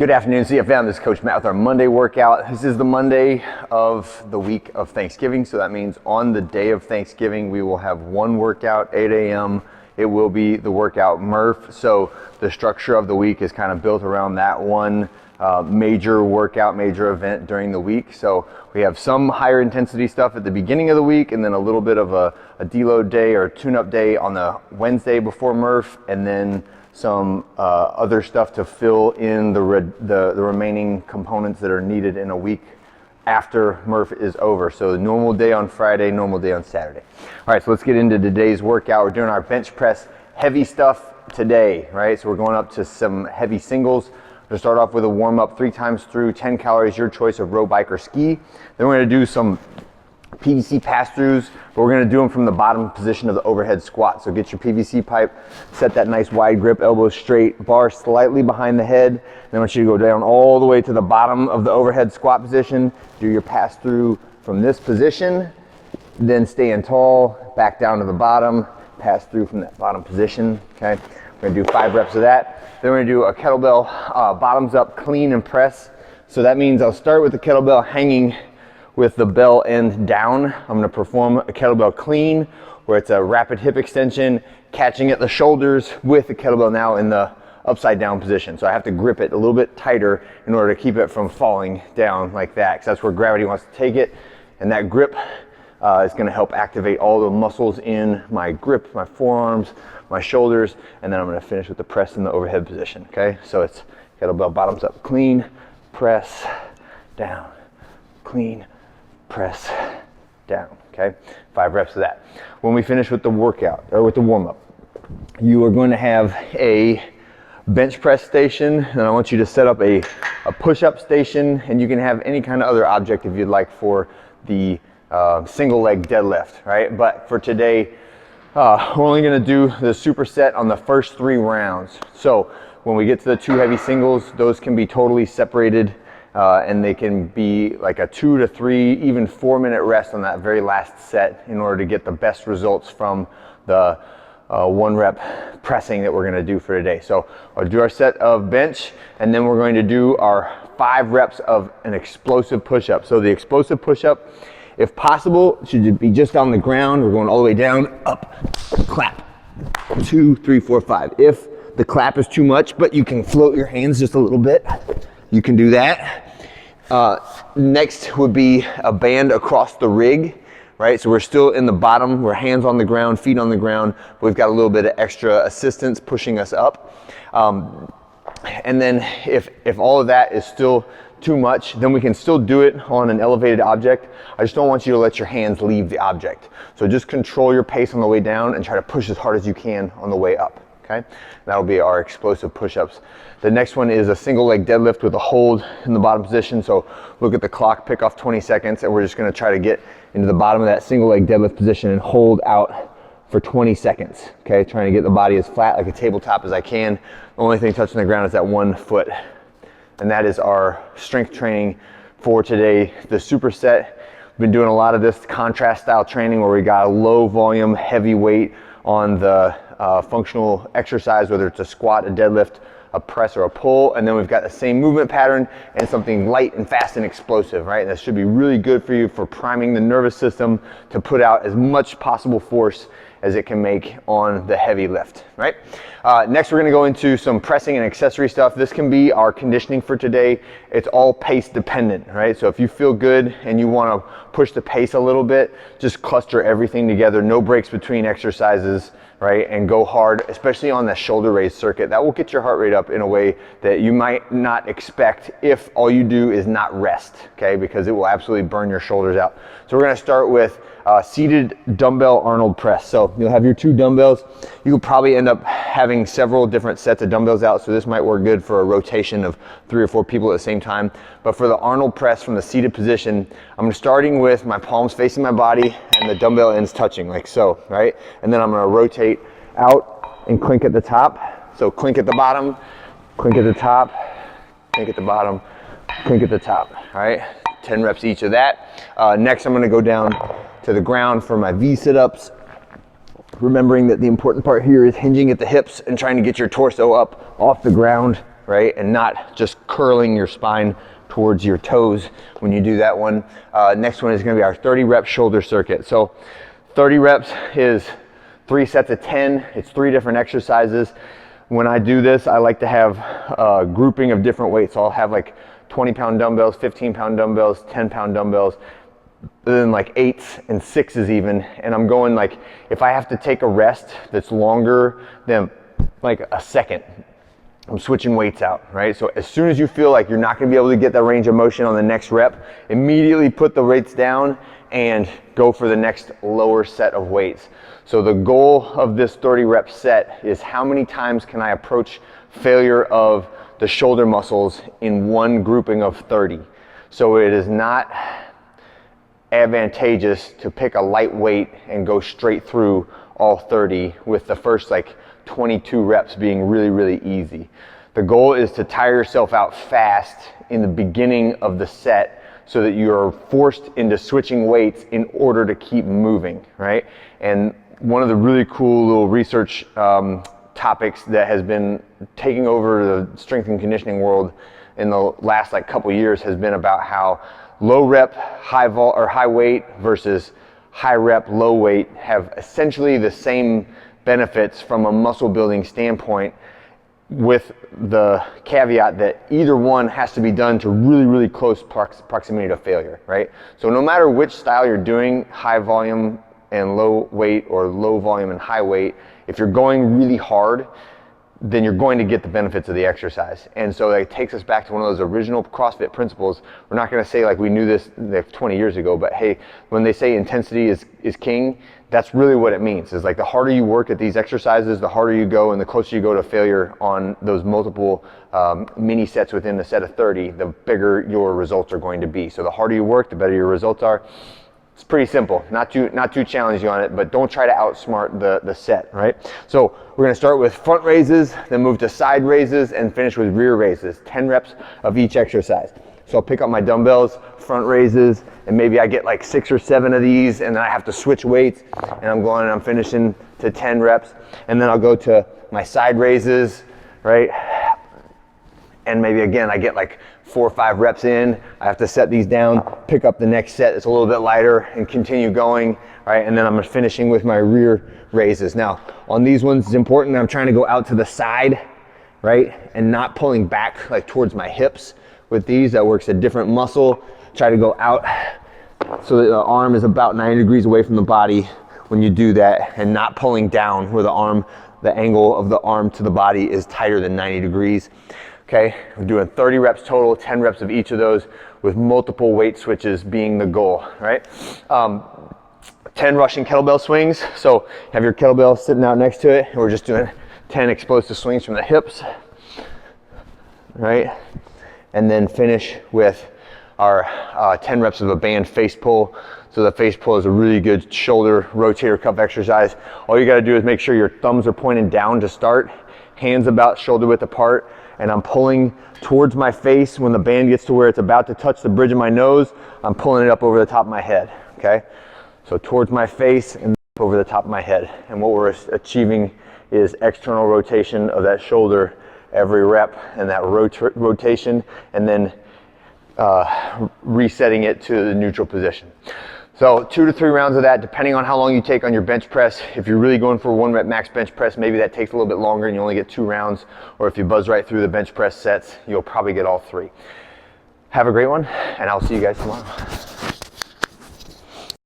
Good afternoon, CFM. This is Coach Matt with our Monday workout. This is the Monday of the week of Thanksgiving, so that means on the day of Thanksgiving, we will have one workout, 8 a.m. It will be the workout Murph. So the structure of the week is kind of built around that one major workout, major event during the week. So we have some higher intensity stuff at the beginning of the week, and then a little bit of a deload day or tune-up day on the Wednesday before Murph, and then some other stuff to fill in the remaining components that are needed in a week after Murph is over. So the normal day on Friday, normal day on Saturday. All right, so let's get into today's workout. We're doing our bench press heavy stuff today, right? So we're going up to some heavy singles. We're gonna start off with a warm up 3 times through, 10 calories, your choice of row, bike, or ski. Then we're gonna do some PVC pass-throughs, but we're gonna do them from the bottom position of the overhead squat. So get your PVC pipe, set that nice wide grip, elbows straight, bar slightly behind the head. Then I want you to go down all the way to the bottom of the overhead squat position, do your pass-through from this position, then staying tall, back down to the bottom, pass through from that bottom position, okay? We're gonna do 5 reps of that. Then we're gonna do a kettlebell bottoms up clean and press. So that means I'll start with the kettlebell hanging with the bell end down. I'm gonna perform a kettlebell clean, where it's a rapid hip extension, catching at the shoulders with the kettlebell now in the upside down position. So I have to grip it a little bit tighter in order to keep it from falling down like that, because that's where gravity wants to take it. And that grip is gonna help activate all the muscles in my grip, my forearms, my shoulders, and then I'm gonna finish with the press in the overhead position, okay? So it's kettlebell bottoms up, clean, press, down, clean, press, down, okay? 5 reps of that. When we finish with the workout, or with the warm-up, you are going to have a bench press station, and I want you to set up a push-up station, and you can have any kind of other object if you'd like for the single leg deadlift, right? But for today, we're only gonna do the superset on the first 3 rounds. So when we get to the 2 heavy singles, those can be totally separated, and they can be like a 2 to 3, even 4-minute rest on that very last set in order to get the best results from the 1 rep pressing that we're gonna do for today. So I'll do our set of bench, and then we're going to do our 5 reps of an explosive push-up. So the explosive push-up, if possible, should be just on the ground. We're going all the way down, up, clap. 2, 3, 4, 5. If the clap is too much, but you can float your hands just a little bit, you can do that. Next would be a band across the rig, right? So we're still in the bottom, we're hands on the ground, feet on the ground, but we've got a little bit of extra assistance pushing us up. And then if all of that is still too much, then we can still do it on an elevated object. I just don't want you to let your hands leave the object. So just control your pace on the way down and try to push as hard as you can on the way up, okay? That'll be our explosive push-ups. The next one is a single leg deadlift with a hold in the bottom position. So look at the clock, pick off 20 seconds, and we're just gonna try to get into the bottom of that single leg deadlift position and hold out for 20 seconds, okay? Trying to get the body as flat like a tabletop as I can. The only thing touching the ground is that 1 foot. And that is our strength training for today. The superset, we've been doing a lot of this contrast style training where we got a low volume, heavy weight on the functional exercise, whether it's a squat, a deadlift, a press, or a pull, and then we've got the same movement pattern and something light and fast and explosive, right? That should be really good for you for priming the nervous system to put out as much possible force as it can make on the heavy lift, right? Next, we're gonna go into some pressing and accessory stuff. This can be our conditioning for today. It's all pace dependent, right? So if you feel good and you wanna push the pace a little bit, just cluster everything together, no breaks between exercises, right? And go hard, especially on the shoulder raise circuit. That will get your heart rate up in a way that you might not expect if all you do is not rest, okay? Because it will absolutely burn your shoulders out. So we're gonna start with seated dumbbell Arnold press. So you'll have your 2 dumbbells. You'll probably end up having several different sets of dumbbells out, so this might work good for a rotation of 3 or 4 people at the same time. But for the Arnold press from the seated position, I'm starting with my palms facing my body and the dumbbell ends touching, like so, right? And then I'm gonna rotate out and clink at the top. So clink at the bottom, clink at the top, clink at the bottom, clink at the top, all right? 10 reps each of that. Next, I'm gonna go down to the ground for my V sit-ups. Remembering that the important part here is hinging at the hips and trying to get your torso up off the ground, right? And not just curling your spine towards your toes when you do that one. Next one is gonna be our 30 rep shoulder circuit. So 30 reps is 3 sets of 10. It's 3 different exercises. When I do this, I like to have a grouping of different weights. So I'll have like 20-pound dumbbells, 15-pound dumbbells, 10-pound dumbbells, then like 8s and 6s even. And I'm going like, if I have to take a rest that's longer than like a second, I'm switching weights out, right? So as soon as you feel like you're not gonna be able to get that range of motion on the next rep, immediately put the weights down and go for the next lower set of weights. So the goal of this 30 rep set is how many times can I approach failure of the shoulder muscles in one grouping of 30. So it is not advantageous to pick a light weight and go straight through all 30 with the first like 22 reps being really, really easy. The goal is to tire yourself out fast in the beginning of the set so that you're forced into switching weights in order to keep moving, right? And one of the really cool little research topics that has been taking over the strength and conditioning world in the last like couple years has been about how low rep, high weight versus high rep, low weight have essentially the same benefits from a muscle building standpoint, with the caveat that either one has to be done to really, really close proximity to failure, right? So no matter which style you're doing, high volume and low weight or low volume and high weight, if you're going really hard, then you're going to get the benefits of the exercise. And so it takes us back to one of those original CrossFit principles. We're not gonna say like we knew this like 20 years ago, but hey, when they say intensity is king, that's really what it means. Is like the harder you work at these exercises, the harder you go and the closer you go to failure on those multiple mini sets within the set of 30, the bigger your results are going to be. So the harder you work, the better your results are. It's pretty simple, not too challenging on it, but don't try to outsmart the set, right? So we're gonna start with front raises, then move to side raises, and finish with rear raises, 10 reps of each exercise. So I'll pick up my dumbbells, front raises, and maybe I get like 6 or 7 of these, and then I have to switch weights, and I'm finishing to 10 reps, and then I'll go to my side raises, right? And maybe again, I get like 4 or 5 reps in, I have to set these down, pick up the next set that's a little bit lighter and continue going, right? And then I'm finishing with my rear raises. Now, on these ones, it's important that I'm trying to go out to the side, right? And not pulling back like towards my hips with these. That works a different muscle. Try to go out so that the arm is about 90 degrees away from the body when you do that, and not pulling down where the angle of the arm to the body is tighter than 90 degrees. Okay, we're doing 30 reps total, 10 reps of each of those with multiple weight switches being the goal, right? 10 Russian kettlebell swings. So have your kettlebell sitting out next to it, and we're just doing 10 explosive swings from the hips, right? And then finish with our 10 reps of a band face pull. So the face pull is a really good shoulder rotator cuff exercise. All you gotta do is make sure your thumbs are pointing down to start, hands about shoulder width apart, and I'm pulling towards my face. When the band gets to where it's about to touch the bridge of my nose, I'm pulling it up over the top of my head, okay? So towards my face and up over the top of my head. And what we're achieving is external rotation of that shoulder every rep, and that rotation, and then resetting it to the neutral position. So 2 to 3 rounds of that, depending on how long you take on your bench press. If you're really going for a 1 rep max bench press, maybe that takes a little bit longer and you only get 2 rounds. Or if you buzz right through the bench press sets, you'll probably get all 3. Have a great one, and I'll see you guys tomorrow.